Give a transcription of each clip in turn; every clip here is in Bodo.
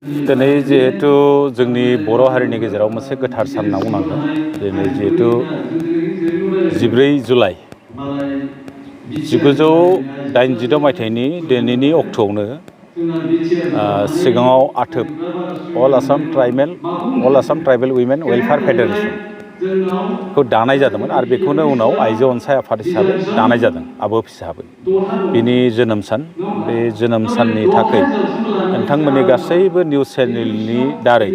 दिनै जिहेतु जोंनि बर' हारिनि गेजेराव मोनसे गोथार सान होनना बुंनांगोन। दिनै जिहेतु 14 जुलाइ 1986 मायथाइनि दिनैनि अक्ट'आवनो सिगाङाव आथोब अल आसाम ट्राइबेल उइमेन वेलफेयार फेडारेसन खौ दानाय जादोंमोन आरो बेखौनो उनाव आइजो अनसाय आफाद हिसाबै दानाय जादों आबोफ हिसाबै। बिनि जोनोम सान, बे जोनोम साननि थाखाय नोंथांमोननि गासैबो निउस चेनेलनि दारै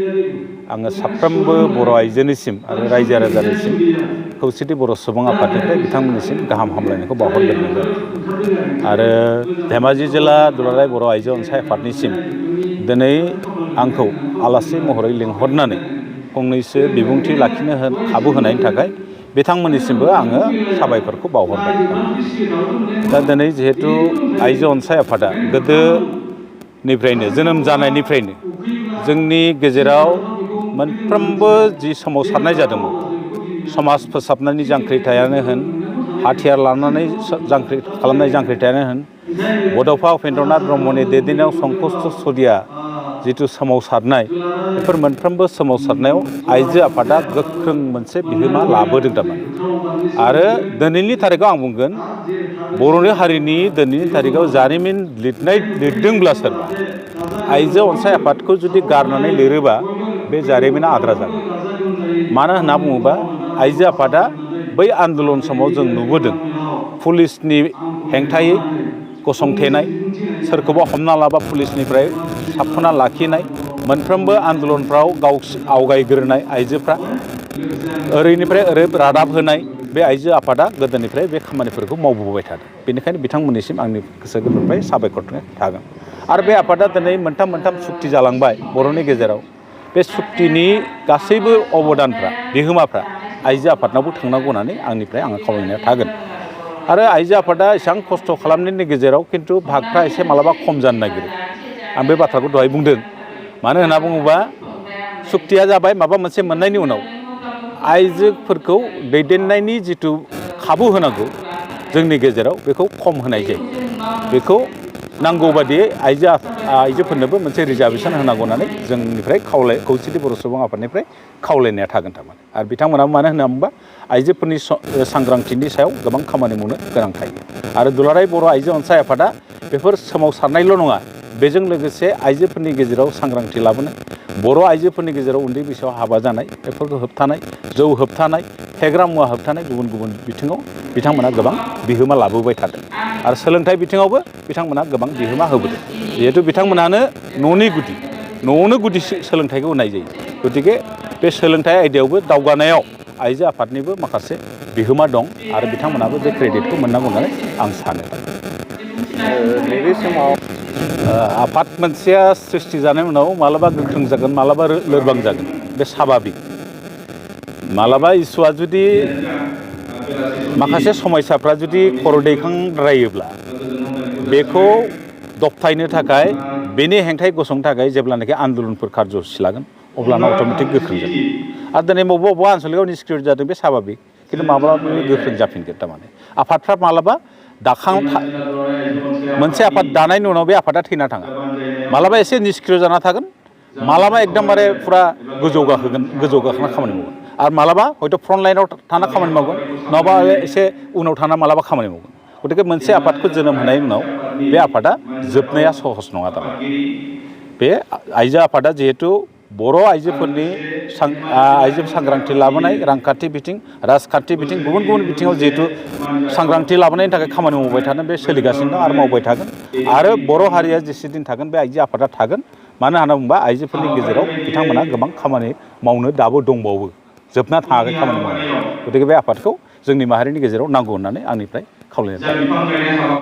आङो साफ्रोमबो बर' आइजोनिसिम आरो रायजो राजानिसिम खौसेथि बर' सुबुं आफादनिफ्राय बिथांमोननिसिम गाहाम हामलायनायखौ बावहरग्रोनाय जाबाय। आरो धेमाजि जिल्ला दुलाराय बर' आइजो अनसाय आफादनिसिम दिनै आंखौ आलासि महरै लिंहरनानै फंनैसो बिबुंथि लाखिनो खाबु होनायनि थाखाय बिथांमोननिसिमबो आङो साबायखरखौ बावहरबाय। दा दिनै जिहेतु आइजो अनसाय आफादा गोदोनिफ्रायनो जोनोम जानायनिफ्रायनो जोंनि गेजेराव मोनफ्रोमबो जि सोमावसारनाय जादोंमोन, समाज फोसाबनायनि जांख्रिथायानो होन, हाथियार लानानै खालामनाय जांख्रिथायानो होन, बड'फा उपेन्द्रनाथ ब्रह्मनि दैदेननायाव संकष्ट सदिया जिथु सोमावसारनाय, बेफोर मोनफ्रोमबो सोमावसारनायाव आइजो आफादा गोख्रों मोनसे बिहोमा लाबोदों थारमाने। आरो दिनैनि थारिखआव आं बुंगोन, बर' हारिनि दिनैनि थारिखआव जारिमिन लिरदोंब्ला सोरबा आइजो अनसाय आफादखौ जुदि गारनानै लिरोबा बे जारिमिना आद्रा जागोन। मानो होनना बुङोबा आइजो आफादा बै आन्दलन समाव जों नुबोदों पुलिसनि हेंथायै गसंथेनाय, सोरखौबा हमना लाबा पुलिसनिफ्राय साबख'ना लाखिनाय, मोनफ्रोमबो आन्दलनफ्राव आवगायग्रोनाय आइजोफ्रा ओरैनिफ्राय ओरै रादाब होनाय, बे आइजो आफादा गोदोनिफ्राय बे खामानिफोरखौ मावबोबाय थादों। बेनिखायनो बिथांमोननिसिम आंनि गोसो गोरबोनिफ्राय साबायखर थागोन। आरो बे आफादा दिनै मोनथाम सुक्ति जालांबाय बर'नि गेजेराव। बे सुक्तिनि गासैबो अबदानफ्रा, बिहोमाफ्रा आइजो आफादनावबो थांनांगौ होननानै आंनिफ्राय आङो खावलायनाया थागोन। आरो आइजो आफादा एसेबां खस्थ' खालामनायनि गेजेराव खिन्थु भागफ्रा एसे मालाबा खम जानो नागिरो। आं बे बाथ्राखौ दहाय बुंदों। मानो होनना बुङोबा सुक्तिया जाबाय माबा मोनसे मोननायनि उनाव आइजोफोरखौ दैदेननायनि जिथु खाबु होनांगौ जोंनि गेजेराव, बेखौ खम होनाय जायो। बेखौ नांगौ बादियै आइजोफोरनोबो मोनसे रिजार्भेसन होनांगौ होननानै जोंनिफ्राय खौसेथि बर' सुबुं आफादनिफ्राय खावलायनाया थागोन थारमाने। आरो बिथांमोनाबो मानो होनना बुंबा आइजोफोरनि सांग्रांथिनि सायाव गोबां खामानि मावनो गोनां थायो। आरो दुलाराय बर' आइजो अनसाय आफादा बेफोर सोमावसारनायल' नङा, बेजों लोगोसे आइजोफोरनि गेजेराव सांग्रांथि लाबोनाय, बर' आइजोफोरनि गेजेराव उन्दै बैसोआव हाबा जानाय बेफोरखौ होबथानाय, जौ होबथानाय, फेग्रा मुवा होबथानाय, गुबुन बिथिङाव बिथांमोना गोबां बिहोमा लाबोबाय थादों। आरो सोलोंथाइ बिथिङावबो बिथांमोना गोबां बिहोमा होबोदों। जिहेतु बिथांमोनानो न'आवनो गुदि सोलोंथाइखौ होनाय जायो। गतिके बे सोलोंथाइ आयदायावबो दावगानायाव आइजो आफादनिबो माखासे बिहोमा दं आरो बिथांमोनाबो बे क्रेडिटखौ मोननांगौ होननानै आं सानो। नैबे समाव आफाद मोनसेया सृष्टि जानायनि उनाव मालाबा गोख्रों जागोन, मालाबा लोरबां जागोन, बे साभाबिक। मालाबा इसुआ जुदि माखासे समयसाफ्रा जुदि खर' दैखांद्रायोब्ला बेखौ दबथायनो थाखाय, बेनि हेंथायै गसंनो थाखाय जेब्लानाखि आन्दलनफोर कार्ज'सुचि लागोन अब्लाना अट'मेटिक गोख्रों जागोन। आरो दिनै बबेबा आनसलिकआव निष्क्रिय जादों, बे साभाबिक। खिन्थु माब्लाबा गोख्रों जाफिनगोन थारमाने। आफादफ्रा मालाबा मोनसे आफाद दानायनि उनाव बे आफादा थैना थाङा। मालाबा एसे निष्क्रिय जाना थागोन, मालाबा एकदमबारे फुरा गोजौ गाखोना खामानि मावगोन। आरो मालाबा हयथ' फ्रन्ट लाइनाव थाना खामानि मावगोन, नङाबा एसे उनाव थाना मालाबा खामानि मावगोन। गतिके मोनसे आफादखौ जोनोम होनायनि उनाव बे आफादा जोबनाया सहस नङा थारमाने। बे आइजो आफादा जिहेतु बर' आइजोफोरनि आइजो सांग्रांथि लाबोनाय, रांखान्थि बिथिं, राजखान्थि बिथिं, गुबुन बिथिङाव जिहेतु सांग्रांथि लाबोनायनि थाखाय खामानि मावबाय थादों, बे सोलिगासिनो दं आरो मावबाय थागोन। आरो बर' हारिया जेसेदिन थागोन बे आइजो आफादा थागोन। मानो होनना बुङोबा आइजोफोरनि गेजेराव बिथांमोना गोबां खामानि मावनो दाबो दंबावो, जोबना थाङाखै खामानि मावनाय। गतिके बे आफादखौ जोंनि माहारिनि गेजेराव नांगौ होननानै आंनिफ्राय खावलायनाय थाबाय।